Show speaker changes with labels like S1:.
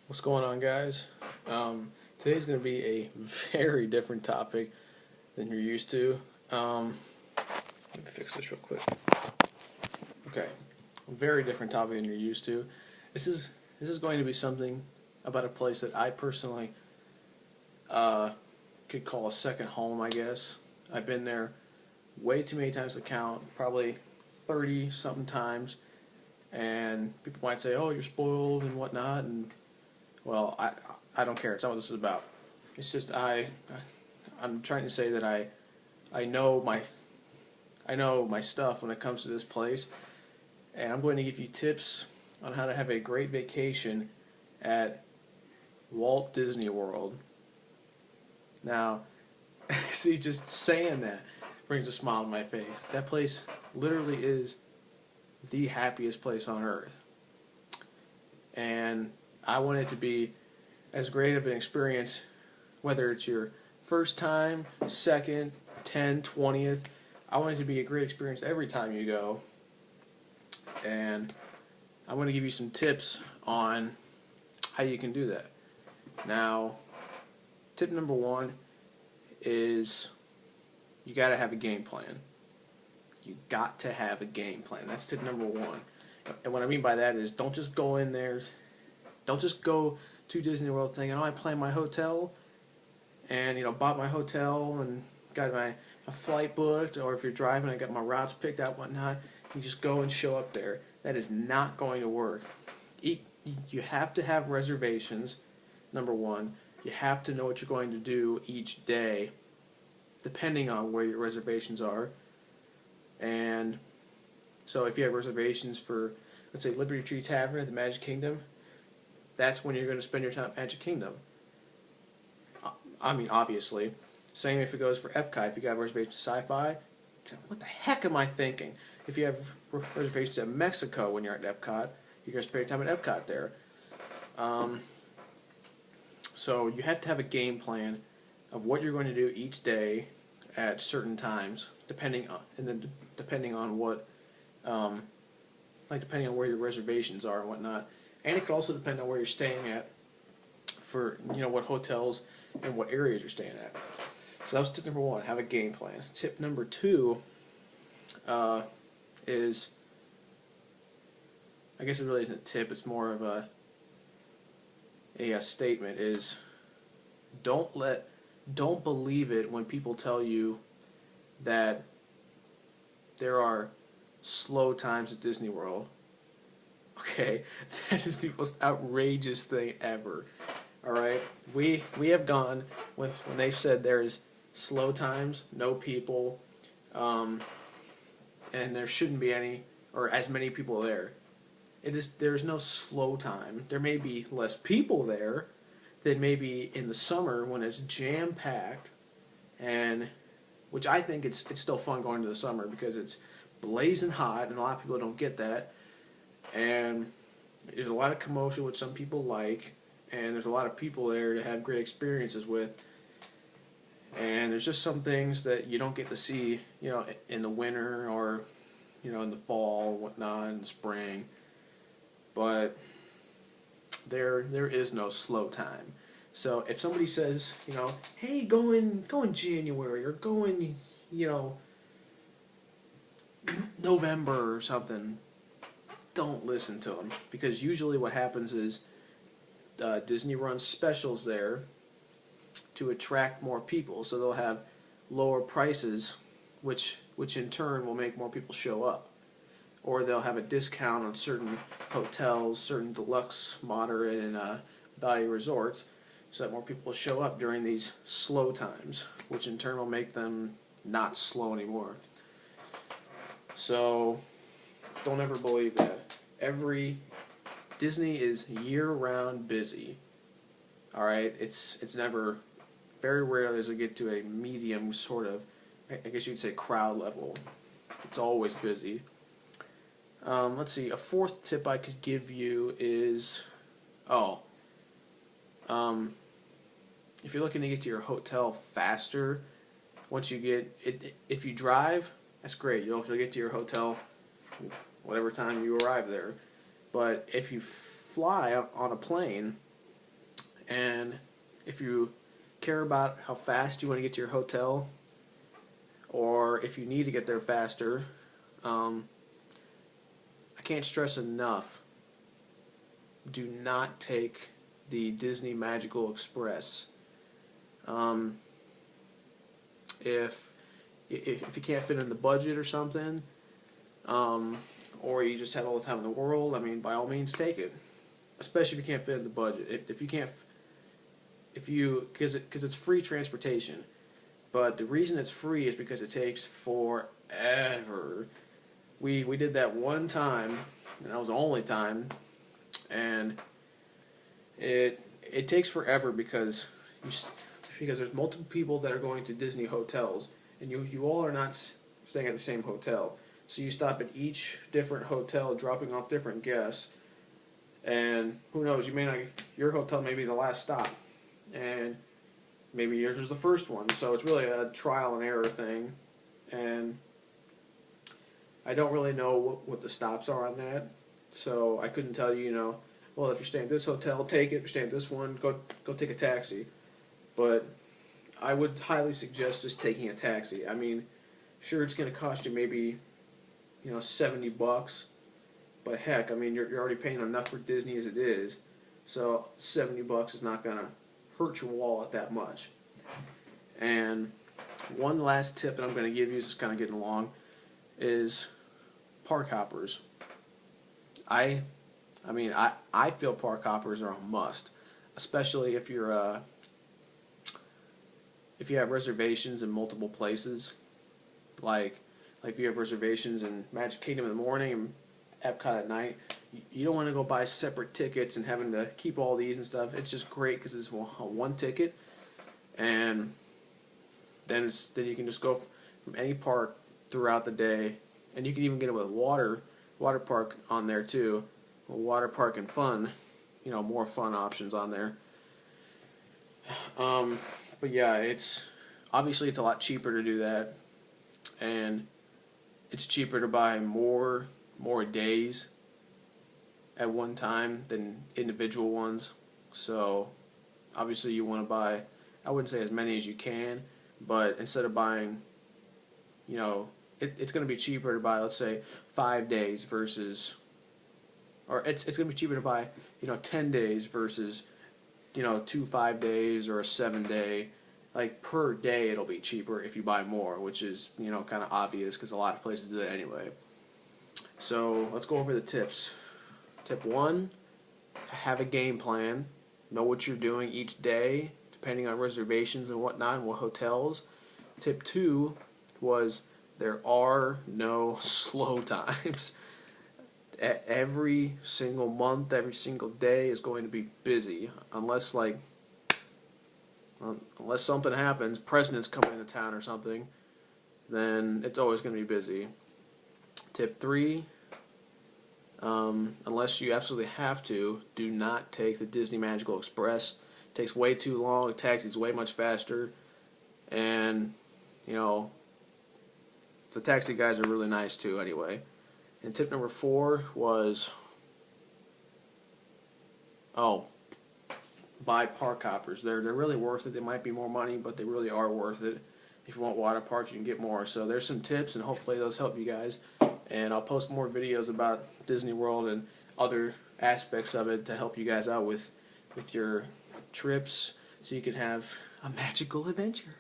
S1: What's going on, guys? Today's going to be a very different topic than you're used to. Let me fix this real quick. Okay, a very different topic than you're used to. This is this is going to be something about a place that I personally uh, could call a second home. I guess I've been there way too many times to count, probably 30 something times. And people might say, "Oh, you're spoiled and whatnot," and well, I don't care. It's not what this is about. It's just I'm trying to say that I know my I know my stuff when it comes to this place, and I'm going to give you tips on how to have a great vacation at Walt Disney World. Now, see, just saying that brings a smile to my face. That place literally is the happiest place on earth, and I want it to be as great of an experience, whether it's your first time, second, 10, 20th. I want it to be a great experience every time you go. And I'm going to give you some tips on how you can do that. Now, tip number one is you got to have a game plan. You got to have a game plan. That's tip number one. And what I mean by that is don't just go in there, don't just go to Disney World thinking, oh, I planned my hotel and, bought my hotel and got my flight booked, or if you're driving, I got my routes picked out, whatnot. You just go and show up there. That is not going to work. You have to have reservations, number one. You have to know what you're going to do each day, depending on where your reservations are. And so if you have reservations for, let's say, Liberty Tree Tavern at the Magic Kingdom, that's when you're going to spend your time at Magic Kingdom. I mean, obviously. Same if it goes for Epcot. If you got reservations to Sci-Fi, what the heck am I thinking? If you have reservations at Mexico when you're at Epcot, you're going to spend your time at Epcot there. So you have to have a game plan of what you're going to do each day at certain times, depending on what, depending on where your reservations are and whatnot. And it could also depend on where you're staying at for, what hotels and what areas you're staying at. So that was tip number one, have a game plan. Tip number two is, I guess it really isn't a tip, it's more of a statement, is don't believe it when people tell you that there are slow times at Disney World. Okay, that is the most outrageous thing ever. All right, we have gone when they said there's slow times, no people, and there shouldn't be any or as many people there. There's no slow time. There may be less people there than maybe in the summer when it's jam packed, and which I think it's still fun going to the summer because it's blazing hot and a lot of people don't get that. And there's a lot of commotion, which some people like, and there's a lot of people there to have great experiences with. And there's just some things that you don't get to see, in the winter or, in the fall, whatnot, in the spring. But there is no slow time. So if somebody says, hey, go in January or go in, November or something, don't listen to them, because usually what happens is Disney runs specials there to attract more people, so they'll have lower prices, which in turn will make more people show up, or they'll have a discount on certain hotels, certain deluxe, moderate, and value resorts, so that more people will show up during these slow times, which in turn will make them not slow anymore. So don't ever believe that. Disney is year-round busy. All right, it's never, very rarely does it get to a medium sort of, I guess you'd say, crowd level. It's always busy. Let's see. A fourth tip I could give you is, if you're looking to get to your hotel faster, once you get it, if you drive, that's great. You'll get to your hotel whatever time you arrive there. But if you fly on a plane, And if you care about how fast you want to get to your hotel, or if you need to get there faster, I can't stress enough, do not take the Disney Magical Express. If you can't fit in the budget or something, or you just have all the time in the world, I mean, by all means, take it. Especially if you can't fit in the budget. If you can't, because it's free transportation, but the reason it's free is because it takes forever. We did that one time, and that was the only time, and it takes forever because there's multiple people that are going to Disney hotels, and you all are not staying at the same hotel. So you stop at each different hotel, dropping off different guests, and who knows, your hotel may be the last stop, and maybe yours is the first one. So it's really a trial and error thing, and I don't really know what the stops are on that, so I couldn't tell you, well, if you're staying at this hotel, take it. If you're staying at this one, go take a taxi. But I would highly suggest just taking a taxi. I mean, sure, it's going to cost you maybe, $70, but heck, I mean, you're already paying enough for Disney as it is, so $70 is not going to hurt your wallet that much. And one last tip that I'm going to give you, is just kind of getting along, is park hoppers. I feel park hoppers are a must, especially if you have reservations in multiple places, like if you have reservations in Magic Kingdom in the morning and Epcot at night. You don't want to go buy separate tickets and having to keep all these and stuff. It's just great because it's one ticket, and then you can just go from any park throughout the day, and you can even get it with water park on there too. Water park and fun, more fun options on there. But yeah, it's a lot cheaper to do that, and it's cheaper to buy more days at one time than individual ones. So obviously you want to buy, I wouldn't say as many as you can, but instead of buying, it's going to be cheaper to buy, let's say, 5 days versus, or it's going to be cheaper to buy 10 days versus 2 5 days or a 7 day. Like per day it'll be cheaper if you buy more, which is kind of obvious because a lot of places do that anyway. So let's go over the tips. Tip 1, have a game plan. Know what you're doing each day, depending on reservations and whatnot, and what hotels. Tip 2 was there are no slow times. Every single month, every single day is going to be busy, unless something happens, president's coming into town or something, then it's always going to be busy. Tip 3, unless you absolutely have to, do not take the Disney Magical Express. It takes way too long, the taxi's way much faster, and, the taxi guys are really nice too anyway. And tip number 4 was, buy park hoppers. They're really worth it. They might be more money, but they really are worth it. If you want water parks, you can get more. So there's some tips, and hopefully those help you guys. And I'll post more videos about Disney World and other aspects of it to help you guys out with your trips, so you can have a magical adventure.